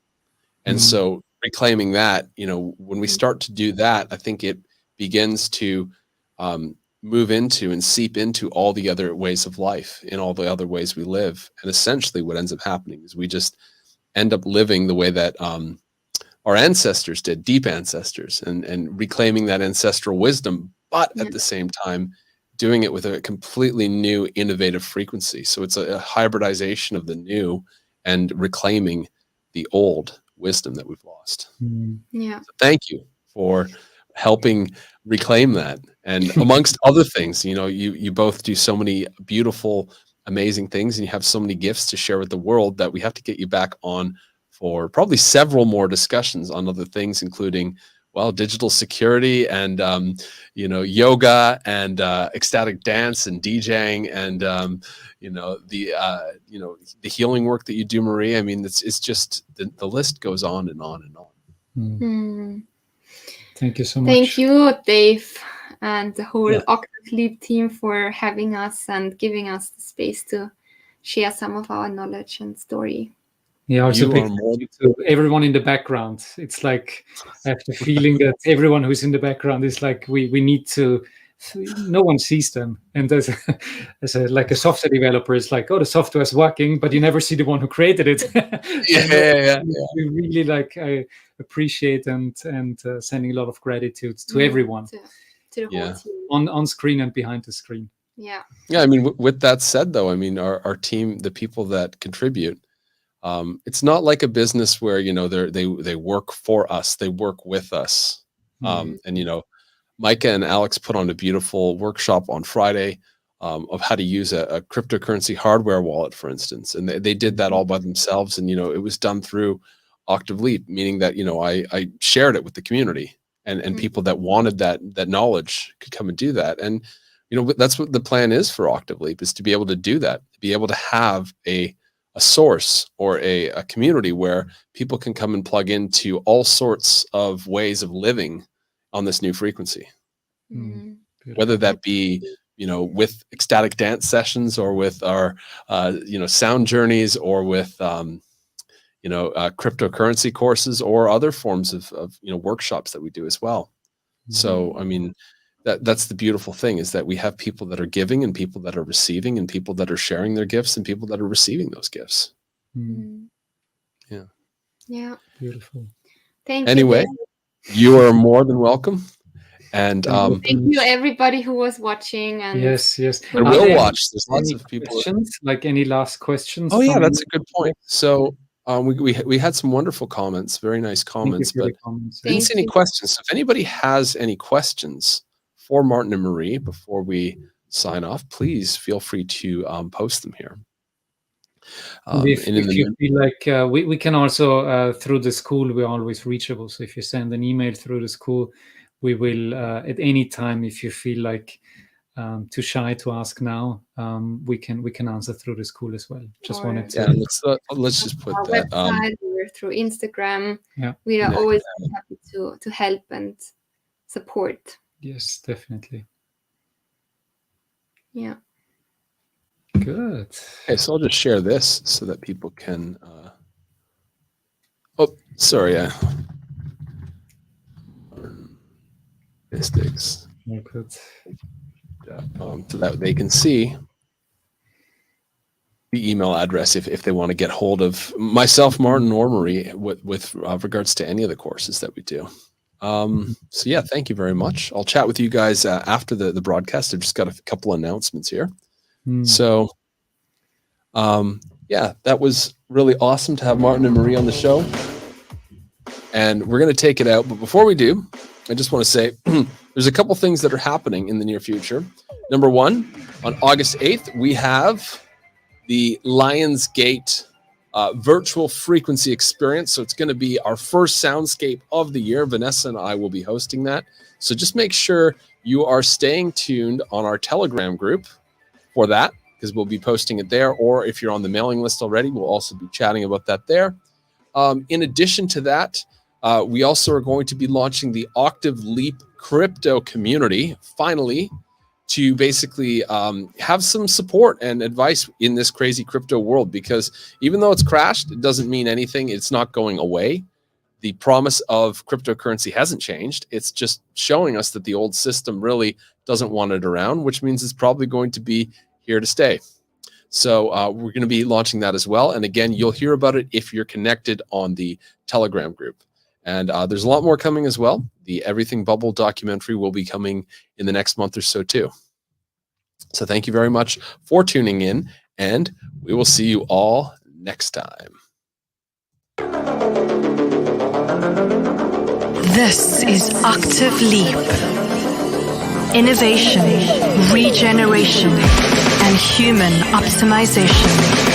B: And so reclaiming that, you know, when we start to do that, I think it begins to move into and seep into all the other ways of life, in all the other ways we live. And essentially what ends up happening is we just end up living the way that our ancestors did, deep ancestors, and reclaiming that ancestral wisdom, but at the same time doing it with a completely new, innovative frequency. So it's a hybridization of the new and reclaiming the old wisdom that we've lost.
C: Yeah.
B: So thank you for helping reclaim that. And amongst other things, you know, you both do so many beautiful, amazing things, and you have so many gifts to share with the world that we have to get you back on for probably several more discussions on other things, including well, digital security and yoga and ecstatic dance and DJing and the healing work that you do, Marie. I mean, it's just the list goes on and on and on.
D: Thank you so much.
C: Thank you, Dave, and the whole Octave Leap team for having us and giving us the space to share some of our knowledge and story.
D: Yeah, also big thank you to everyone in the background. It's like I have the feeling that everyone who's in the background is like we need to. No one sees them, and as a software developer, it's like, oh, the software is working, but you never see the one who created it. We really I appreciate and sending a lot of gratitude to everyone,
C: to the whole team.
D: on screen and behind the screen.
C: Yeah.
B: I mean, with that said, though, I mean, our team, the people that contribute, it's not like a business where they work for us; they work with us, and Micah and Alex put on a beautiful workshop on Friday of how to use a cryptocurrency hardware wallet, for instance. And they did that all by themselves. And, it was done through Octave Leap, meaning that, I shared it with the community and people that wanted that knowledge could come and do that. And, that's what the plan is for Octave Leap, is to be able to do that, to be able to have a source or a community where people can come and plug into all sorts of ways of living on this new frequency, whether that be, with ecstatic dance sessions or with our, sound journeys or with, cryptocurrency courses or other forms of workshops that we do as well. So, I mean, that's the beautiful thing, is that we have people that are giving and people that are receiving and people that are sharing their gifts and people that are receiving those gifts.
C: Yeah.
D: Beautiful.
C: Thank you.
B: Anyway, you are more than welcome. And
C: thank you everybody who was watching and
D: yes
B: and will watch. There's lots of people.
D: Questions, like any last questions?
B: Oh yeah, that's a good point. So we had some wonderful comments, very nice comments, but didn't see any questions. So if anybody has any questions for Martin and Marie before we sign off, please feel free to post them here.
D: If you feel like we can also through the school, we're always reachable. So if you send an email through the school, we will at any time, if you feel like too shy to ask now, we can answer through the school as well. Just wanted to
B: let's just put
C: our
B: that
C: website or through Instagram.
D: Yeah,
C: we are always happy to help and support.
D: Yes, definitely.
C: Yeah.
D: Good.
B: Okay, so I'll just share this so that people can. Oh, sorry. Statistics.
D: Good.
B: So that they can see the email address if they want to get hold of myself, Martin, or Marie with regards to any of the courses that we do. So yeah, thank you very much. I'll chat with you guys after the broadcast. I've just got a couple announcements here. So yeah, that was really awesome to have Martin and Marie on the show. And we're going to take it out. But before we do, I just want to say there's a couple things that are happening in the near future. Number one, on August 8th, we have the Lionsgate virtual frequency experience. So it's going to be our first soundscape of the year. Vanessa and I will be hosting that. So just make sure you are staying tuned on our Telegram group for that, because we'll be posting it there. Or if you're on the mailing list already, we'll also be chatting about that there. In addition to that, we also are going to be launching the Octave Leap crypto community, finally, to basically have some support and advice in this crazy crypto world. Because even though it's crashed, it doesn't mean anything. It's not going away. The promise of cryptocurrency hasn't changed. It's just showing us that the old system really doesn't want it around, which means it's probably going to be here to stay. So we're going to be launching that as well. And again, you'll hear about it if you're connected on the Telegram group. And there's a lot more coming as well. The Everything Bubble documentary will be coming in the next month or so too. So thank you very much for tuning in, and we will see you all next time.
A: This is Octave Leap. Innovation, regeneration, and human optimization.